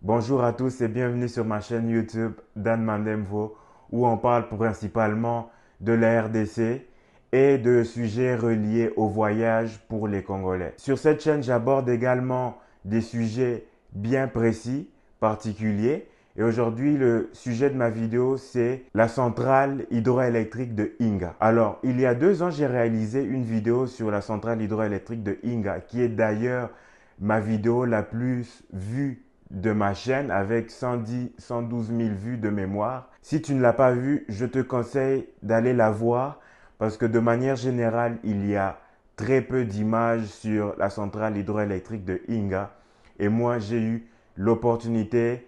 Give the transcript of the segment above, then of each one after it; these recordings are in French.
Bonjour à tous et bienvenue sur ma chaîne YouTube Dan Mandemvo où on parle principalement de la RDC et de sujets reliés au voyage pour les Congolais. Sur cette chaîne, j'aborde également des sujets bien précis, particuliers. Et aujourd'hui, le sujet de ma vidéo, c'est la centrale hydroélectrique de Inga. Alors, il y a 2 ans, j'ai réalisé une vidéo sur la centrale hydroélectrique de Inga, qui est d'ailleurs ma vidéo la plus vue de ma chaîne avec 110, 112 000 vues de mémoire. Si tu ne l'as pas vue, je te conseille d'aller la voir parce que de manière générale, il y a très peu d'images sur la centrale hydroélectrique de Inga. Et moi, j'ai eu l'opportunité,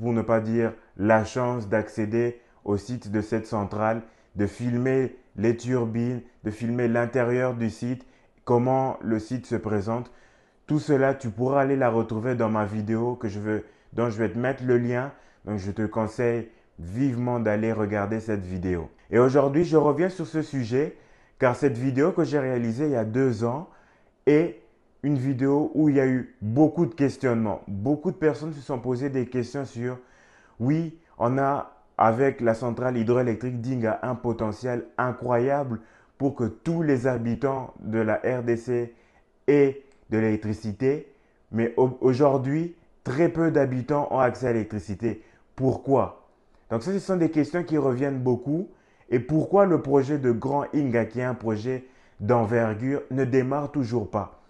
pour ne pas dire la chance d'accéder au site de cette centrale, de filmer les turbines, de filmer l'intérieur du site, comment le site se présente. Tout cela, tu pourras aller la retrouver dans ma vidéo dont je vais te mettre le lien. Donc, je te conseille vivement d'aller regarder cette vidéo. Et aujourd'hui, je reviens sur ce sujet car cette vidéo que j'ai réalisée il y a 2 ans est une vidéo où il y a eu beaucoup de questionnements. Beaucoup de personnes se sont posées des questions sur, oui, on a avec la centrale hydroélectrique d'Inga un potentiel incroyable pour que tous les habitants de la RDC aient de l'électricité, mais aujourd'hui, très peu d'habitants ont accès à l'électricité. Pourquoi? Donc ça, ce sont des questions qui reviennent beaucoup. Et pourquoi le projet de Grand Inga, qui est un projet d'envergure, ne démarre toujours pas?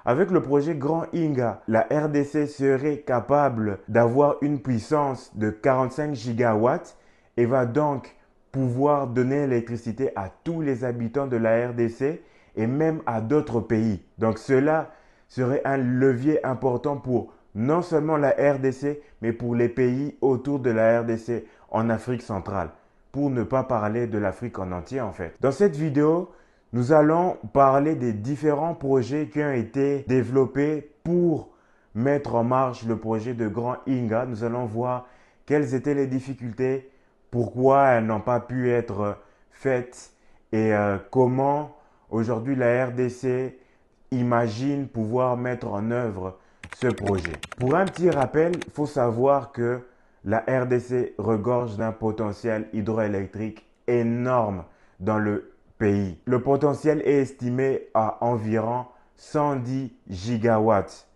Avec le projet Grand Inga, la RDC serait capable d'avoir une puissance de 45 gigawatts et va donc pouvoir donner l'électricité à tous les habitants de la RDC et même à d'autres pays. Donc cela serait un levier important pour non seulement la RDC, mais pour les pays autour de la RDC en Afrique centrale, pour ne pas parler de l'Afrique en entier en fait. Dans cette vidéo, nous allons parler des différents projets qui ont été développés pour mettre en marche le projet de Grand Inga. Nous allons voir quelles étaient les difficultés, pourquoi elles n'ont pas pu être faites et comment aujourd'hui la RDC imagine pouvoir mettre en œuvre ce projet. Pour un petit rappel, il faut savoir que la RDC regorge d'un potentiel hydroélectrique énorme dans le pays. Le potentiel est estimé à environ 110 gigawatts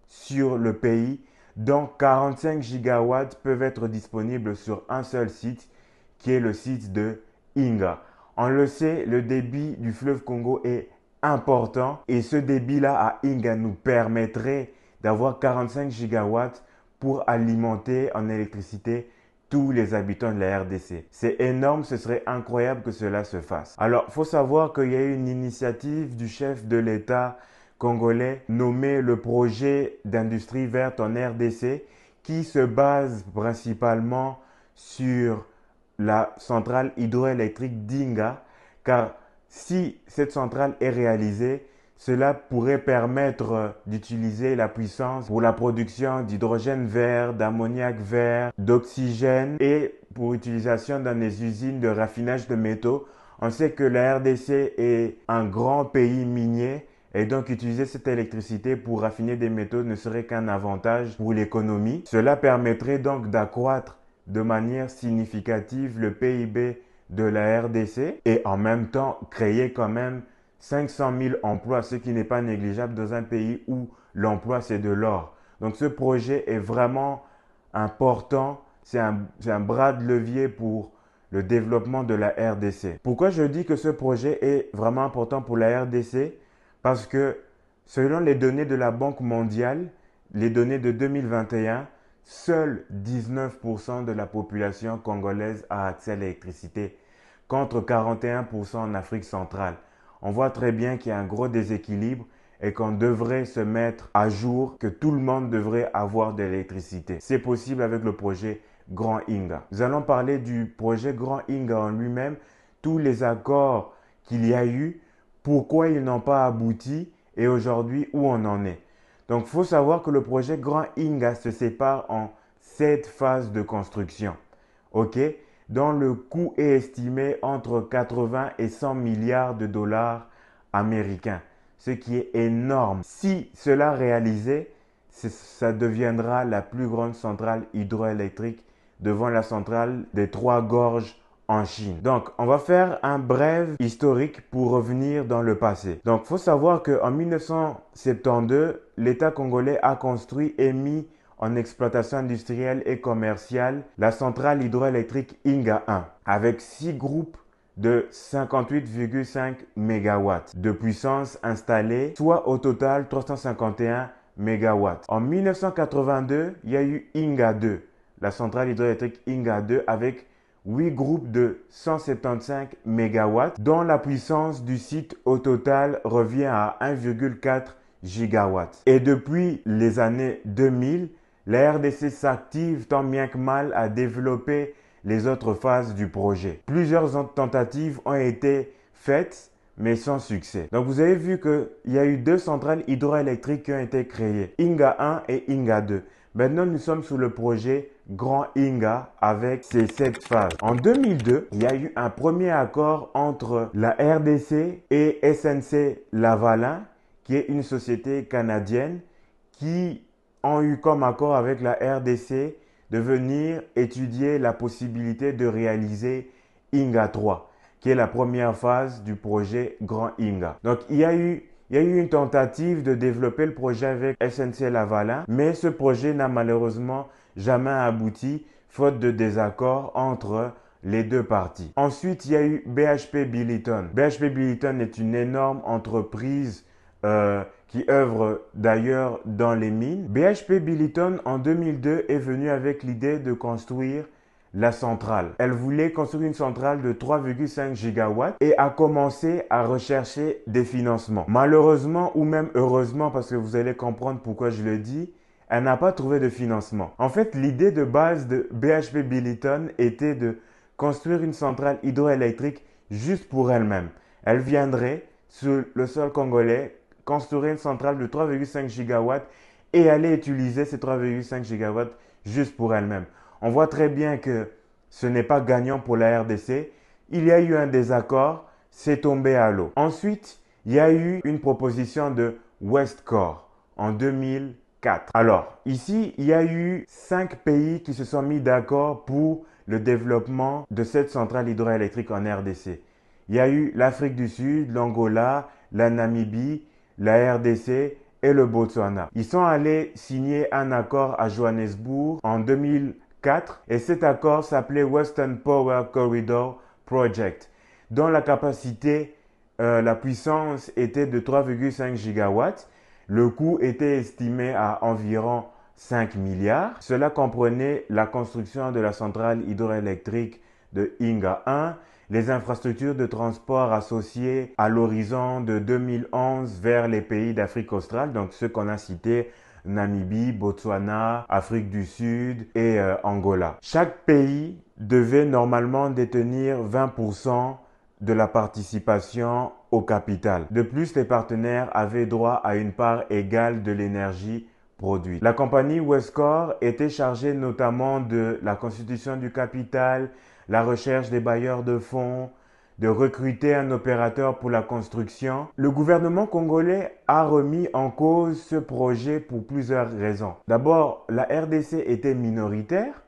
sur le pays, dont 45 gigawatts peuvent être disponibles sur un seul site, qui est le site de Inga. On le sait, le débit du fleuve Congo est important et ce débit-là à Inga nous permettrait d'avoir 45 gigawatts pour alimenter en électricité tous les habitants de la RDC. C'est énorme, ce serait incroyable que cela se fasse. Alors, il faut savoir qu'il y a eu une initiative du chef de l'État congolais nommé le projet d'industrie verte en RDC qui se base principalement sur la centrale hydroélectrique d'Inga, car si cette centrale est réalisée, cela pourrait permettre d'utiliser la puissance pour la production d'hydrogène vert, d'ammoniac vert, d'oxygène et pour utilisation dans les usines de raffinage de métaux. On sait que la RDC est un grand pays minier et donc utiliser cette électricité pour raffiner des métaux ne serait qu'un avantage pour l'économie. Cela permettrait donc d'accroître de manière significative le PIB de la RDC et en même temps créer quand même 500 000 emplois, ce qui n'est pas négligeable dans un pays où l'emploi c'est de l'or. Donc ce projet est vraiment important, c'est un bras de levier pour le développement de la RDC. Pourquoi je dis que ce projet est vraiment important pour la RDC? Parce que selon les données de la Banque mondiale, les données de 2021, seuls 19% de la population congolaise a accès à l'électricité, contre 41% en Afrique centrale. On voit très bien qu'il y a un gros déséquilibre et qu'on devrait se mettre à jour, que tout le monde devrait avoir de l'électricité. C'est possible avec le projet Grand Inga. Nous allons parler du projet Grand Inga en lui-même, tous les accords qu'il y a eu, pourquoi ils n'ont pas abouti et aujourd'hui où on en est. Donc, il faut savoir que le projet Grand Inga se sépare en 7 phases de construction, ok, dont le coût est estimé entre 80 et 100 milliards de dollars américains, ce qui est énorme. Si cela réalisé, ça deviendra la plus grande centrale hydroélectrique devant la centrale des Trois Gorges en Chine. Donc, on va faire un bref historique pour revenir dans le passé. Donc, il faut savoir qu'en 1972, l'État congolais a construit et mis en exploitation industrielle et commerciale la centrale hydroélectrique Inga 1 avec 6 groupes de 58,5 MW de puissance installée, soit au total 351 MW. En 1982, il y a eu Inga 2, la centrale hydroélectrique Inga 2 avec 8 groupes de 175 MW, dont la puissance du site au total revient à 1,4 GW. Et depuis les années 2000, la RDC s'active tant bien que mal à développer les autres phases du projet. Plusieurs tentatives ont été faites, mais sans succès. Donc vous avez vu qu'il y a eu 2 centrales hydroélectriques qui ont été créées, Inga 1 et Inga 2. Maintenant, nous sommes sous le projet Grand Inga avec ses 7 phases. En 2002, il y a eu un premier accord entre la RDC et SNC-Lavalin, qui est une société canadienne, qui ont eu comme accord avec la RDC de venir étudier la possibilité de réaliser Inga 3, qui est la première phase du projet Grand Inga. Donc, il y a eu une tentative de développer le projet avec SNC-Lavalin, mais ce projet n'a malheureusement jamais abouti, faute de désaccords entre les deux parties. Ensuite, il y a eu BHP Billiton. BHP Billiton est une énorme entreprise qui œuvre d'ailleurs dans les mines. BHP Billiton, en 2002, est venu avec l'idée de construire la centrale. Elle voulait construire une centrale de 3,5 gigawatts et a commencé à rechercher des financements. Malheureusement ou même heureusement, parce que vous allez comprendre pourquoi je le dis, elle n'a pas trouvé de financement. En fait, l'idée de base de BHP Billiton était de construire une centrale hydroélectrique juste pour elle-même. Elle viendrait sur le sol congolais, construire une centrale de 3,5 gigawatts et aller utiliser ces 3,5 gigawatts juste pour elle-même. On voit très bien que ce n'est pas gagnant pour la RDC. Il y a eu un désaccord, c'est tombé à l'eau. Ensuite, il y a eu une proposition de Westcore en 2004. Alors, ici, il y a eu 5 pays qui se sont mis d'accord pour le développement de cette centrale hydroélectrique en RDC. Il y a eu l'Afrique du Sud, l'Angola, la Namibie, la RDC et le Botswana. Ils sont allés signer un accord à Johannesburg en 2004 et cet accord s'appelait Western Power Corridor Project, dont la capacité, la puissance était de 3,5 gigawatts. Le coût était estimé à environ 5 milliards. Cela comprenait la construction de la centrale hydroélectrique de Inga 1, les infrastructures de transport associées à l'horizon de 2011 vers les pays d'Afrique australe, donc ceux qu'on a cités, Namibie, Botswana, Afrique du Sud et Angola. Chaque pays devait normalement détenir 20% de la participation au capital. De plus, les partenaires avaient droit à une part égale de l'énergie produite. La compagnie Westcore était chargée notamment de la constitution du capital, la recherche des bailleurs de fonds, de recruter un opérateur pour la construction. Le gouvernement congolais a remis en cause ce projet pour plusieurs raisons. D'abord, la RDC était minoritaire.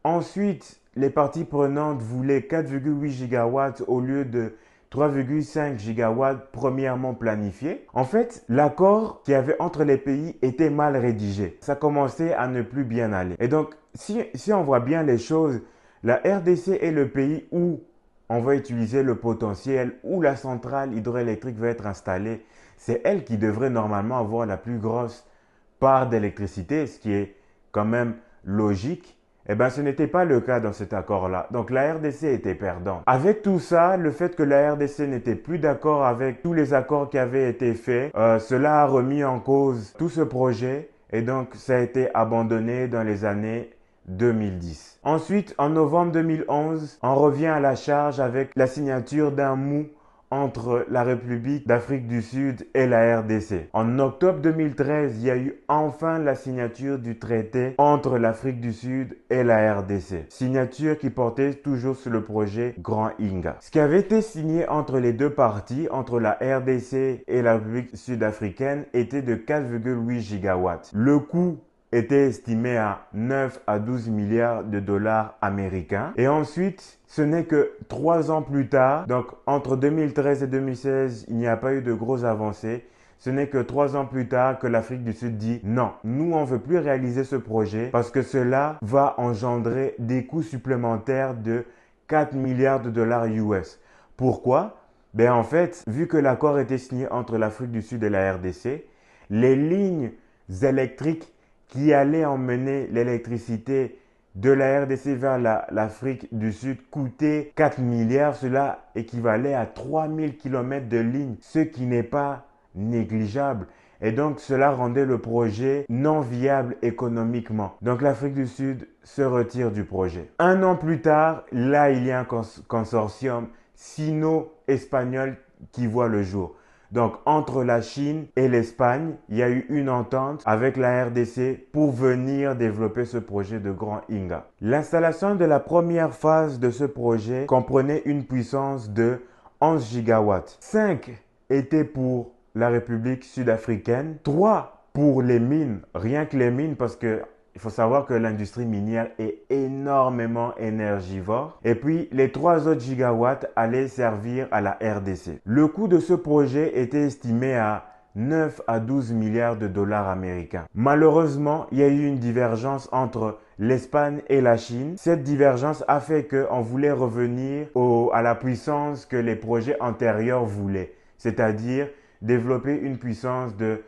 Ensuite, les parties prenantes voulaient 4,8 gigawatts au lieu de 3,5 gigawatts premièrement planifiés. En fait, l'accord qu'il y avait entre les pays était mal rédigé. Ça commençait à ne plus bien aller. Et donc, si on voit bien les choses, la RDC est le pays où on va utiliser le potentiel, où la centrale hydroélectrique va être installée. C'est elle qui devrait normalement avoir la plus grosse part d'électricité, ce qui est quand même logique. Eh bien, ce n'était pas le cas dans cet accord-là. Donc, la RDC était perdante. Avec tout ça, le fait que la RDC n'était plus d'accord avec tous les accords qui avaient été faits, cela a remis en cause tout ce projet et donc ça a été abandonné dans les années 2010. Ensuite, en novembre 2011, on revient à la charge avec la signature d'un MOU entre la République d'Afrique du Sud et la RDC. En octobre 2013, il y a eu enfin la signature du traité entre l'Afrique du Sud et la RDC. Signature qui portait toujours sur le projet Grand Inga. Ce qui avait été signé entre les deux parties, entre la RDC et la République sud-africaine, était de 4,8 gigawatts. Le coût était estimé à 9 à 12 milliards de dollars américains. Et ensuite, ce n'est que 3 ans plus tard, donc entre 2013 et 2016, il n'y a pas eu de grosses avancées. Ce n'est que 3 ans plus tard que l'Afrique du Sud dit non, nous on ne veut plus réaliser ce projet parce que cela va engendrer des coûts supplémentaires de 4 milliards de dollars US. Pourquoi? Ben en fait, vu que l'accord était signé entre l'Afrique du Sud et la RDC, les lignes électriques qui allaient emmener l'électricité de la RDC vers l'Afrique du Sud coûtaient 4 milliards. Cela équivalait à 3000 km de lignes, ce qui n'est pas négligeable. Et donc, cela rendait le projet non viable économiquement. Donc, l'Afrique du Sud se retire du projet. Un an plus tard, là, il y a un consortium sino-espagnol qui voit le jour. Donc, entre la Chine et l'Espagne, il y a eu une entente avec la RDC pour venir développer ce projet de Grand Inga. L'installation de la première phase de ce projet comprenait une puissance de 11 gigawatts. 5 étaient pour la République sud-africaine, 3 pour les mines, rien que les mines parce que il faut savoir que l'industrie minière est énormément énergivore. Et puis, les 3 autres gigawatts allaient servir à la RDC. Le coût de ce projet était estimé à 9 à 12 milliards de dollars américains. Malheureusement, il y a eu une divergence entre l'Espagne et la Chine. Cette divergence a fait qu'on voulait revenir à la puissance que les projets antérieurs voulaient, c'est-à-dire développer une puissance de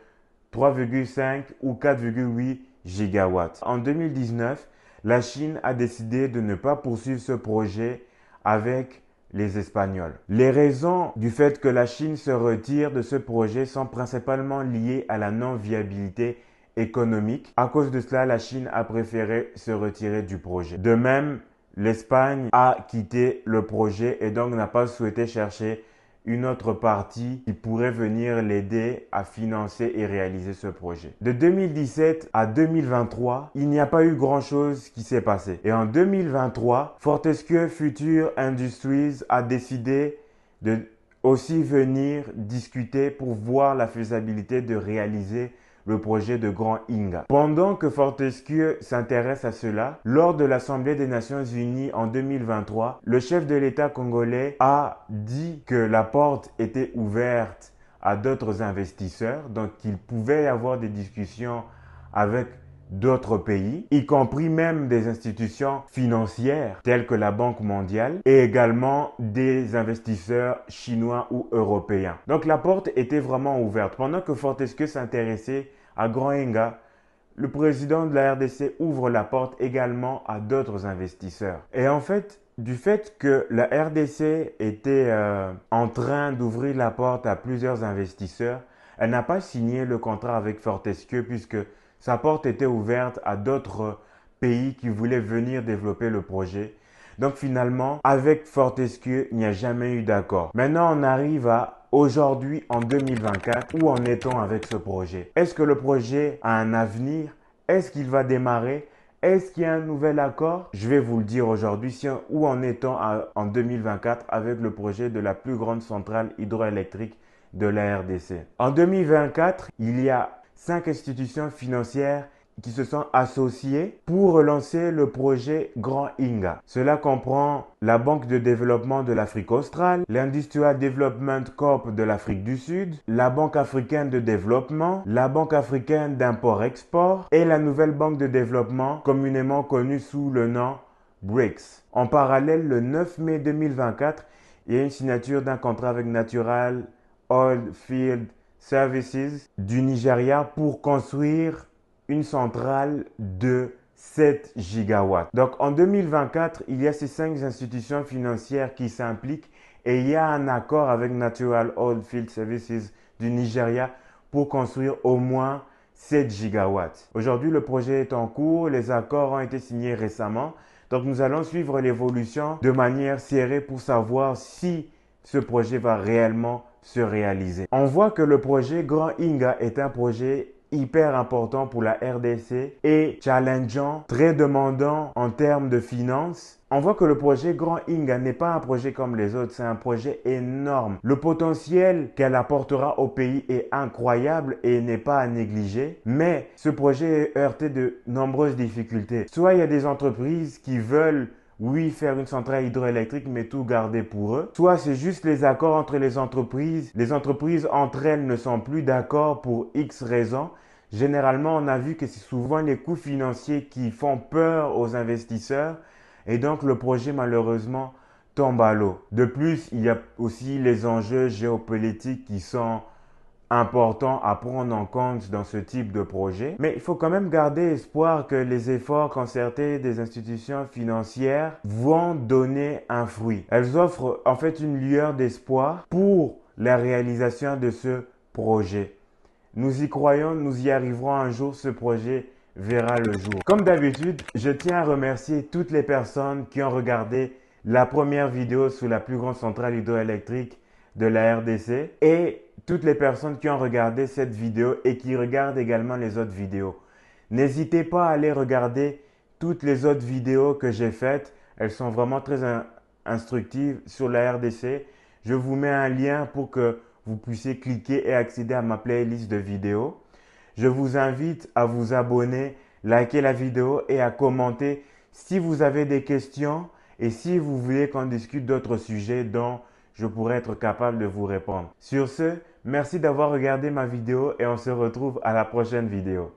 3,5 ou 4,8 gigawatts. En 2019, la Chine a décidé de ne pas poursuivre ce projet avec les Espagnols. Les raisons du fait que la Chine se retire de ce projet sont principalement liées à la non-viabilité économique. À cause de cela, la Chine a préféré se retirer du projet. De même, l'Espagne a quitté le projet et donc n'a pas souhaité chercher une autre partie qui pourrait venir l'aider à financer et réaliser ce projet. De 2017 à 2023, il n'y a pas eu grand-chose qui s'est passé. Et en 2023, Fortescue Future Industries a décidé de aussi venir discuter pour voir la faisabilité de réaliser le projet de Grand Inga. Pendant que Fortescue s'intéresse à cela, lors de l'Assemblée des Nations Unies en 2023, le chef de l'État congolais a dit que la porte était ouverte à d'autres investisseurs, donc qu'il pouvait y avoir des discussions avec d'autres pays, y compris même des institutions financières telles que la Banque mondiale et également des investisseurs chinois ou européens. Donc la porte était vraiment ouverte. Pendant que Fortescue s'intéressait à Grand Inga, le président de la RDC ouvre la porte également à d'autres investisseurs. Et en fait, du fait que la RDC était en train d'ouvrir la porte à plusieurs investisseurs, elle n'a pas signé le contrat avec Fortescue puisque sa porte était ouverte à d'autres pays qui voulaient venir développer le projet. Donc finalement, avec Fortescue, il n'y a jamais eu d'accord. Maintenant, on arrive à aujourd'hui, en 2024, où en est-on avec ce projet? Est-ce que le projet a un avenir? Est-ce qu'il va démarrer? Est-ce qu'il y a un nouvel accord? Je vais vous le dire aujourd'hui, où en est-on en 2024 avec le projet de la plus grande centrale hydroélectrique de la RDC. En 2024, il y a 5 institutions financières qui se sont associées pour relancer le projet Grand Inga. Cela comprend la Banque de développement de l'Afrique australe, l'Industrial Development Corp de l'Afrique du Sud, la Banque africaine de développement, la Banque africaine d'import-export et la nouvelle Banque de développement communément connue sous le nom BRICS. En parallèle, le 9 mai 2024, il y a une signature d'un contrat avec Natural Oilfield Services du Nigeria pour construire une centrale de 7 gigawatts. Donc en 2024, il y a ces 5 institutions financières qui s'impliquent et il y a un accord avec Natural Oilfield Services du Nigeria pour construire au moins 7 gigawatts. Aujourd'hui, le projet est en cours, les accords ont été signés récemment. Donc nous allons suivre l'évolution de manière serrée pour savoir si ce projet va réellement se réaliser. On voit que le projet Grand Inga est un projet hyper important pour la RDC et challengeant, très demandant en termes de finances. On voit que le projet Grand Inga n'est pas un projet comme les autres, c'est un projet énorme. Le potentiel qu'elle apportera au pays est incroyable et n'est pas à négliger. Mais ce projet est heurté de nombreuses difficultés. Soit il y a des entreprises qui veulent faire une centrale hydroélectrique, mais tout garder pour eux. Soit c'est juste les accords entre les entreprises. Les entreprises entre elles ne sont plus d'accord pour X raisons. Généralement, on a vu que c'est souvent les coûts financiers qui font peur aux investisseurs et donc le projet malheureusement tombe à l'eau. De plus, il y a aussi les enjeux géopolitiques qui sont importants à prendre en compte dans ce type de projet. Mais il faut quand même garder espoir que les efforts concertés des institutions financières vont donner un fruit. Elles offrent en fait une lueur d'espoir pour la réalisation de ce projet. Nous y croyons, nous y arriverons un jour, ce projet verra le jour. Comme d'habitude, je tiens à remercier toutes les personnes qui ont regardé la première vidéo sur la plus grande centrale hydroélectrique de la RDC et toutes les personnes qui ont regardé cette vidéo et qui regardent également les autres vidéos. N'hésitez pas à aller regarder toutes les autres vidéos que j'ai faites. Elles sont vraiment très instructives sur la RDC. Je vous mets un lien pour que vous puissiez cliquer et accéder à ma playlist de vidéos. Je vous invite à vous abonner, liker la vidéo et à commenter si vous avez des questions et si vous voulez qu'on discute d'autres sujets dont je pourrais être capable de vous répondre. Sur ce, merci d'avoir regardé ma vidéo et on se retrouve à la prochaine vidéo.